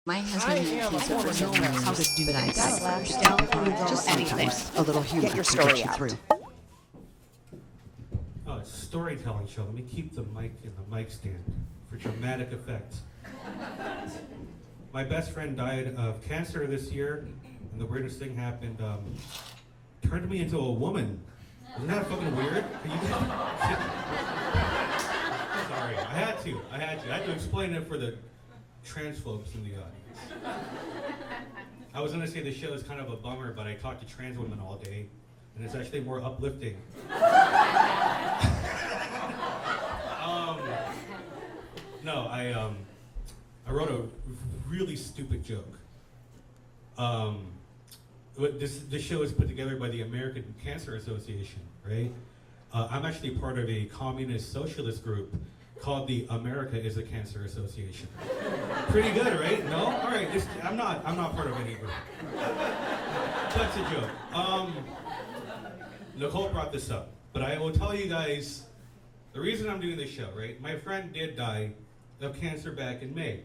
My husband teaches us how to do that. Gotta laugh down through Just anything. sometimes a little humor Get your can story get you out. through. Oh, it's a storytelling show. Let me keep the mic in the mic stand for dramatic effect. My best friend died of cancer this year, and the weirdest thing happened. Turned me into a woman. Isn't that fucking weird? Sorry, I had to. I had to explain it for the transphobes in the audience. I was gonna say the show is kind of a bummer, but I talk to trans women all day, and it's actually more uplifting. No, I wrote a really stupid joke. This show is put together by the American Cancer Association, right? I'm actually part of a communist socialist group called the America is a Cancer Association. Pretty good, right? No? All right, I'm not part of any group. That's a joke. Nicole brought this up, but I will tell you guys the reason I'm doing this show, right? My friend did die of cancer back in May.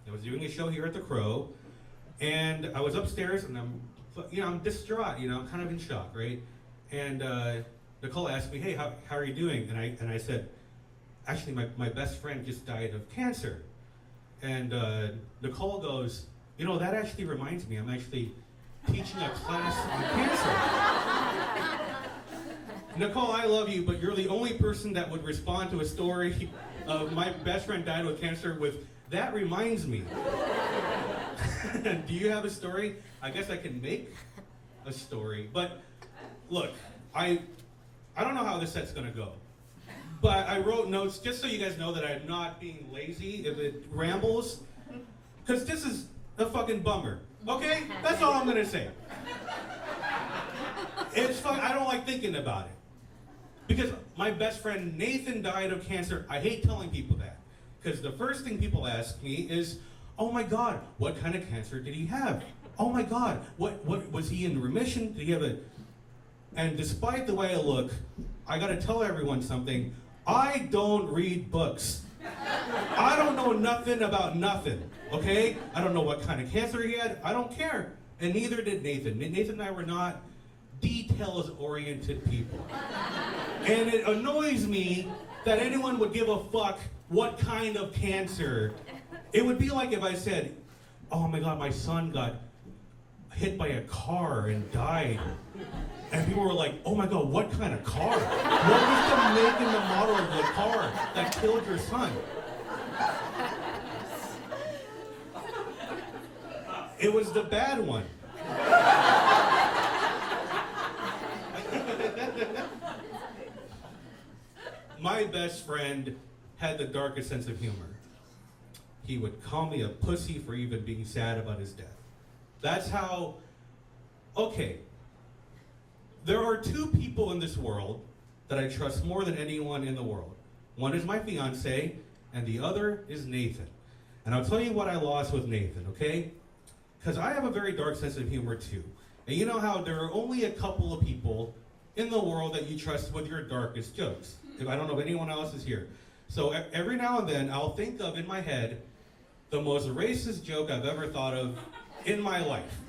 I was doing a show here at the Crow, and I was upstairs, and I'm distraught, I'm kind of in shock, right? And Nicole asked me, hey, how are you doing? And I said, actually, my best friend just died of cancer. And Nicole goes, that actually reminds me, I'm actually teaching a class on cancer. Nicole, I love you, but you're the only person that would respond to a story of my best friend died with cancer with, that reminds me. Do you have a story? I guess I can make a story, but look, I don't know how this set's gonna go, but I wrote notes just so you guys know that I'm not being lazy if it rambles, because this is a fucking bummer, okay? That's all I'm gonna say. It's fun. I don't like thinking about it. Because my best friend Nathan died of cancer. I hate telling people that. Because the first thing people ask me is, oh my God, what kind of cancer did he have? Oh my God, what was he in remission? Did he have a... And despite the way I look, I gotta tell everyone something. I don't read books. I don't know nothing about nothing, okay? I don't know what kind of cancer he had. I don't care. And neither did Nathan. Nathan and I were not details-oriented people. And it annoys me that anyone would give a fuck what kind of cancer. It would be like if I said, oh my God, my son got hit by a car and died. And people were like, oh my God, what kind of car? What was the make and the model of the car that killed your son? It was the bad one. My best friend had the darkest sense of humor. He would call me a pussy for even being sad about his death. That's how, okay. There are two people in this world that I trust more than anyone in the world. One is my fiance, and the other is Nathan. And I'll tell you what I lost with Nathan, okay? Because I have a very dark sense of humor too. And you know how there are only a couple of people in the world that you trust with your darkest jokes. If I don't know if anyone else is here. So every now and then I'll think of in my head the most racist joke I've ever thought of in my life.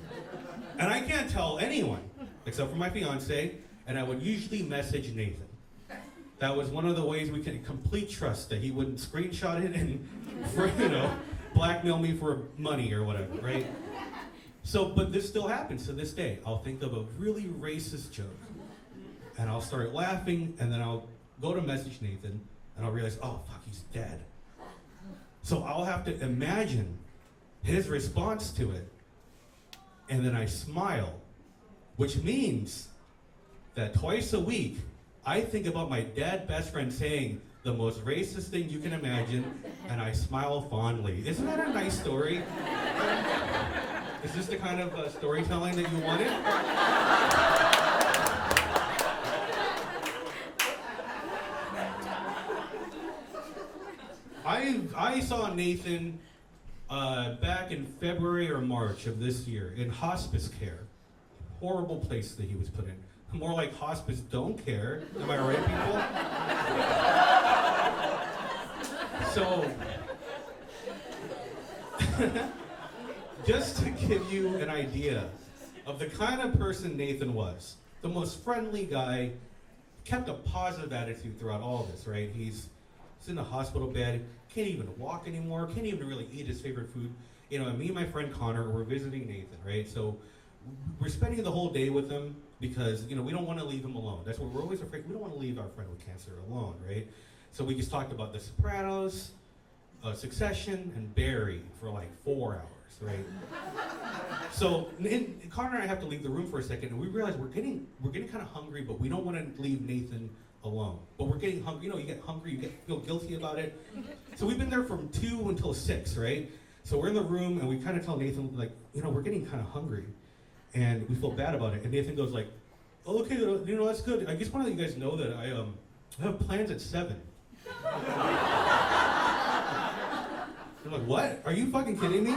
And I can't tell anyone except for my fiance, and I would usually message Nathan. That was one of the ways we could complete trust that he wouldn't screenshot it and blackmail me for money or whatever, right? So, but this still happens to this day. I'll think of a really racist joke, and I'll start laughing, and then I'll go to message Nathan, and I'll realize, oh fuck, he's dead. So I'll have to imagine his response to it, and then I smile, which means that twice a week, I think about my dead best friend saying the most racist thing you can imagine, and I smile fondly. Isn't that a nice story? Is this the kind of storytelling that you wanted? I saw Nathan back in February or March of this year in hospice care. Horrible place that he was put in. More like hospice don't care. Am I right, people? So just to give you an idea of the kind of person Nathan was, the most friendly guy, kept a positive attitude throughout all of this, right? He's in a hospital bed, can't even walk anymore, can't even really eat his favorite food. You know, and me and my friend Connor, we're visiting Nathan, right? So we're spending the whole day with him because, you know, we don't want to leave him alone. That's what we're always afraid. We don't want to leave our friend with cancer alone, right? So we just talked about The Sopranos, Succession, and Barry for like 4 hours, right? So Connor and I have to leave the room for a second, and we realize we're getting kind of hungry, but we don't want to leave Nathan alone. But we're getting hungry. You know, you get hungry, you feel guilty about it. So we've been there from 2 until 6, right? So we're in the room, and we kind of tell Nathan, like, you know, we're getting kind of hungry, and we feel bad about it. And Nathan goes like, oh, okay, you know, that's good. I just want to let you guys know that I have plans at 7. I'm like, what? Are you fucking kidding me?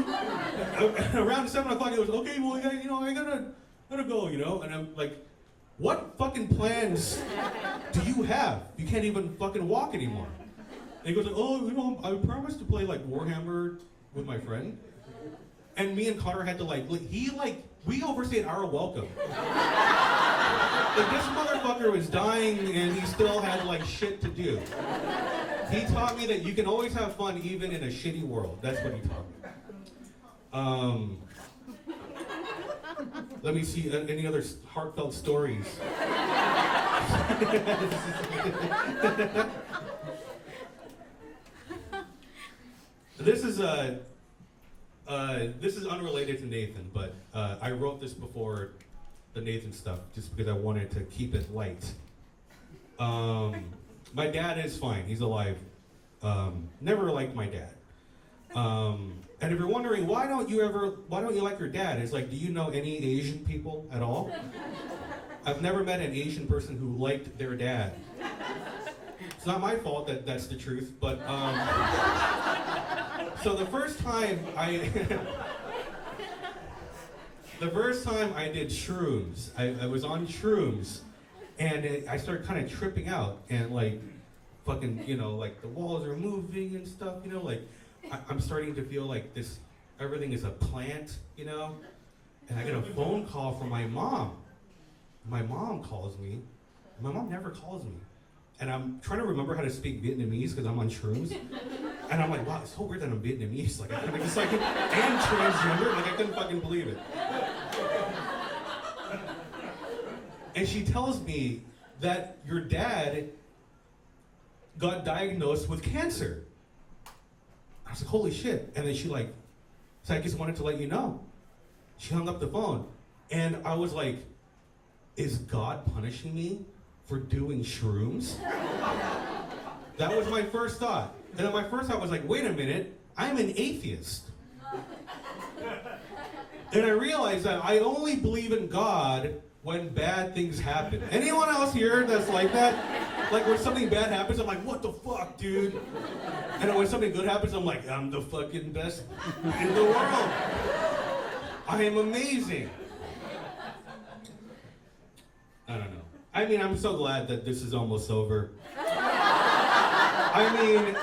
Around 7 o'clock, it was, okay, well, you know, I gotta go, you know? And I'm like, what fucking plans do you have? You can't even fucking walk anymore. And he goes, oh, you know, I promised to play, like, Warhammer with my friend. And me and Connor had to, we overstayed our welcome. Like, this motherfucker was dying and he still had, like, shit to do. He taught me that you can always have fun even in a shitty world. That's what he taught me. Let me see any other heartfelt stories. This is unrelated to Nathan, but I wrote this before the Nathan stuff just because I wanted to keep it light. My dad is fine. He's alive. Never liked my dad. And if you're wondering why don't you like your dad? It's like, do you know any Asian people at all? I've never met an Asian person who liked their dad. It's not my fault that that's the truth, but so the first time I did shrooms, I was on shrooms, and I started kind of tripping out, and like fucking, you know, like the walls are moving and stuff, you know, like I'm starting to feel like everything is a plant, you know, and I get a phone call from my mom. My mom calls me. My mom never calls me. And I'm trying to remember how to speak Vietnamese because I'm on shrooms. And I'm like, wow, it's so weird that I'm Vietnamese. Like, and transgender. Like, I couldn't fucking believe it. And she tells me that your dad got diagnosed with cancer. I was like, holy shit. And then she like, so I just wanted to let you know. She hung up the phone. And I was like, is God punishing me for doing shrooms? That was my first thought. And then my first thought was like, wait a minute, I'm an atheist. And I realized that I only believe in God when bad things happen. Anyone else here that's like that? Like when something bad happens, I'm like, what the fuck, dude? And then when something good happens, I'm like, I'm the fucking best in the world. I am amazing. I don't know. I mean, I'm so glad that this is almost over. I mean,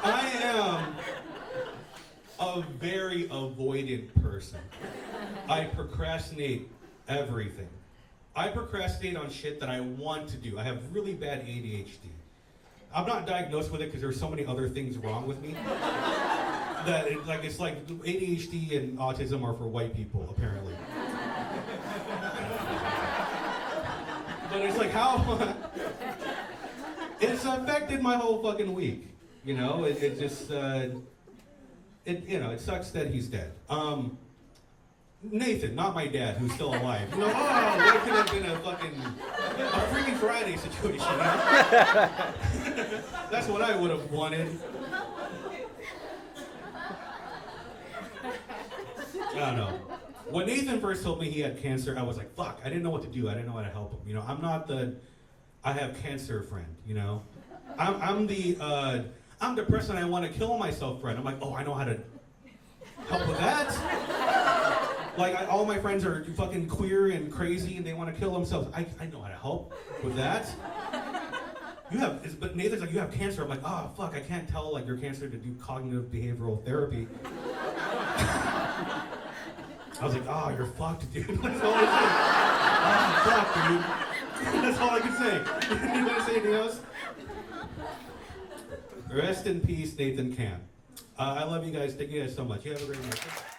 I am a very avoidant person. I procrastinate everything. I procrastinate on shit that I want to do. I have really bad ADHD. I'm not diagnosed with it because there's so many other things wrong with me that it's like ADHD and autism are for white people, apparently. But it's like how it's affected my whole fucking week. You know, it just it sucks that he's dead. Nathan, not my dad, who's still alive. You know, that could have been a Freaky Friday situation. You know? That's what I would have wanted. I don't know. When Nathan first told me he had cancer, I was like, fuck, I didn't know what to do. I didn't know how to help him. You know, I'm not I have cancer friend, you know? I'm the person I want to kill myself friend. I'm like, oh, I know how to help with that. Like, all my friends are fucking queer and crazy and they want to kill themselves. I know how to help with that. But Nathan's like, you have cancer. I'm like, oh, fuck, I can't tell, like, your cancer to do cognitive behavioral therapy. I was like, oh, you're fucked, dude. That's all I said. Oh, fuck, dude. That's all I could say. You want to say anything else? Rest in peace, Nathan Camp. I love you guys. Thank you guys so much. You have a great night.